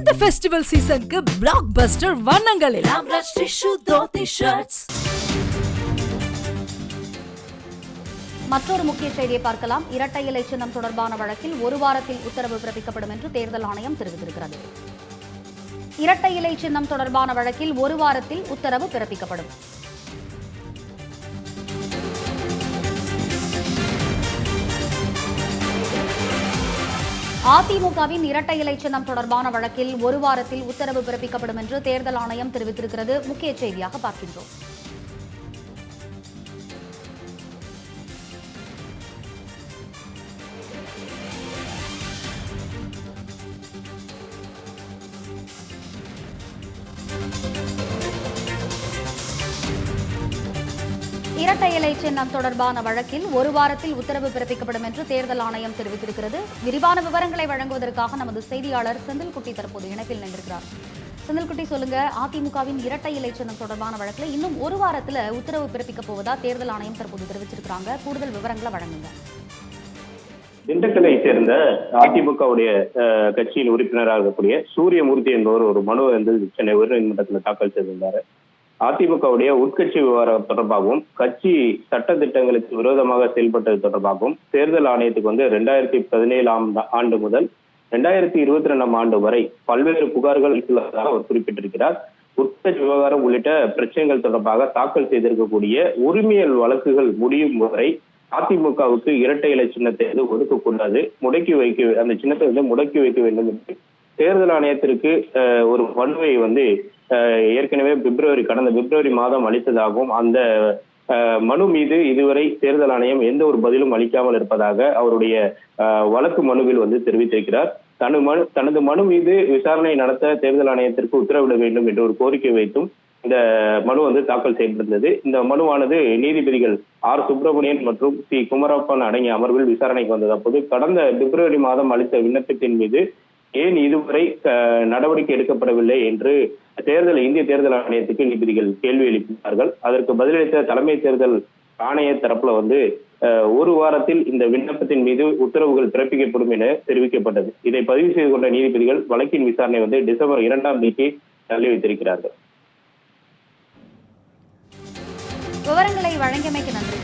இந்த ஃபெஸ்டிவல் சீசனுக்கு பிளாக் பஸ்டர் வண்ணங்களில் Amraj Tissue Dhoti Shirts. மற்றொரு முக்கிய செய்தியை பார்க்கலாம். இரட்டை இலை சின்னம் தொடர்பான வழக்கில் ஒரு வாரத்தில் உத்தரவு பிறப்பிக்கப்படும் என்று தேர்தல் ஆணையம் தெரிவித்திருக்கிறது. இரட்டை இலை சின்னம் தொடர்பான வழக்கில் ஒரு வாரத்தில் உத்தரவு பிறப்பிக்கப்படும். அதிமுகவின் இரட்டை இலை சின்னம் தொடர்பான வழக்கில் ஒரு வாரத்தில் உத்தரவு பிறப்பிக்கப்படும் என்று தேர்தல் ஆணையம் தெரிவித்திருக்கிறது. முக்கிய செய்தியாக பார்க்கின்றோம். இரட்டை இலை சின்னம் தொடர்பான வழக்கில் ஒரு வாரத்தில் உத்தரவு பிறப்பிக்கப்படும் என்று தேர்தல் ஆணையம் தெரிவித்திருக்கிறது. விரிவான விவரங்களை வழங்குவதற்காக நமது செய்தியாளர் செந்தில்குட்டி தற்போது இணைப்பில் நின்றிருக்கிறார். செந்தில்குட்டி, சொல்லுங்க, அதிமுகவின் இரட்டை இலை சின்னம் தொடர்பான வழக்கில் இன்னும் ஒரு வாரத்தில் உத்தரவு பிறப்பிக்க போவதா தேர்தல் ஆணையம் தற்போது தெரிவிச்சிருக்கிறாங்க. கூடுதல் விவரங்களை வழங்குங்க. திண்டுக்கலை சேர்ந்த அதிமுகவுடைய கட்சியின் உறுப்பினராக இருக்கக்கூடிய சூரியமூர்த்தி என்பவர் ஒரு மனு வந்து சென்னை உயர்நீதிமன்றத்தில் தாக்கல் செய்திருந்தார். அதிமுகவுடைய உட்கட்சி விவகாரம் தொடர்பாகவும் கட்சி சட்ட திட்டங்களுக்கு விரோதமாக செயல்பட்டது தொடர்பாகவும் தேர்தல் ஆணையத்துக்கு வந்து 2017 ஆண்டு முதல் 2022 ஆண்டு வரை பல்வேறு புகார்கள் அளித்துள்ளதாக அவர் குறிப்பிட்டிருக்கிறார். உட்கட்சி விவகாரம் உள்ளிட்ட பிரச்சனைகள் தொடர்பாக தாக்கல் செய்திருக்கக்கூடிய உரிமையல் வழக்குகள் முடியும் வரை அதிமுகவுக்கு இரட்டை இலை சின்னத்தை வந்து ஒதுக்கக்கூடாது, அந்த சின்னத்தை வந்து முடக்கி வைக்க வேண்டும் என்று தேர்தல் ஆணையத்திற்கு ஒரு மனுவை வந்து ஏற்கனவே கடந்த பிப்ரவரி மாதம் அளித்ததாகவும் அந்த மனு மீது இதுவரை தேர்தல் ஆணையம் எந்த ஒரு பதிலும் அளிக்காமல் இருப்பதாக அவருடைய வழக்கு மனுவில் வந்து தெரிவித்திருக்கிறார். தனது மனு மீது விசாரணை நடத்த தேர்தல் ஆணையத்திற்கு உத்தரவிட வேண்டும் என்று ஒரு கோரிக்கை வைத்தும் இந்த மனு வந்து தாக்கல் செய்யப்பட்டிருந்தது. இந்த மனுவானது நீதிபதிகள் ஆர் சுப்பிரமணியன் மற்றும் சி குமரப்பன் அடங்கிய அமர்வில் விசாரணைக்கு வந்தது. அப்போது கடந்த பிப்ரவரி மாதம் அளித்த விண்ணப்பத்தின் மீது ஏன் இதுவரை நடவடிக்கை எடுக்கப்படவில்லை என்று இந்திய தேர்தல் ஆணையத்துக்கு நீதிபதிகள் கேள்வி எழுப்பினார்கள். அதற்கு பதிலளித்த தலைமை தேர்தல் ஆணைய தரப்புல வந்து ஒரு வாரத்தில் இந்த விண்ணப்பத்தின் மீது உத்தரவுகள் பிறப்பிக்கப்படும் என தெரிவிக்கப்பட்டது. இதை பதிவு செய்து கொண்ட நீதிபதிகள் வழக்கின் விசாரணை வந்து டிசம்பர் 2ஆம் தேதி தள்ளி வைத்திருக்கிறார்கள். விவரங்களை வழங்கியமைக்கு நன்றி.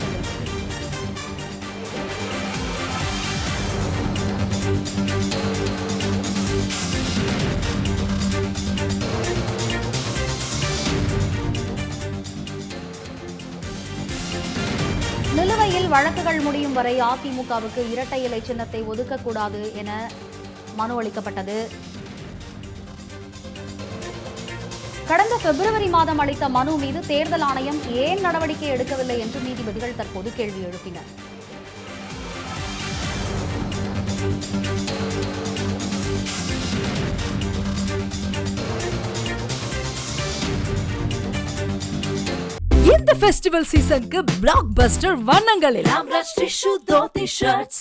நிலுவையில் வழக்குகள் முடியும் வரை அதிமுகவுக்கு இரட்டை இலை சின்னத்தை ஒதுக்கக்கூடாது என மனு அளிக்கப்பட்டது. கடந்த பிப்ரவரி மாதம் அளித்த மனு மீது தேர்தல் ஆணையம் ஏன் நடவடிக்கை எடுக்கவில்லை என்று நீதிபதிகள் தற்போது கேள்வி எழுப்பினர். இந்த ஃபெஸ்டிவல் சீசனுக்கு பிளாக் பஸ்டர் வண்ணங்களில் Amraj Tissue Dhoti Shirts.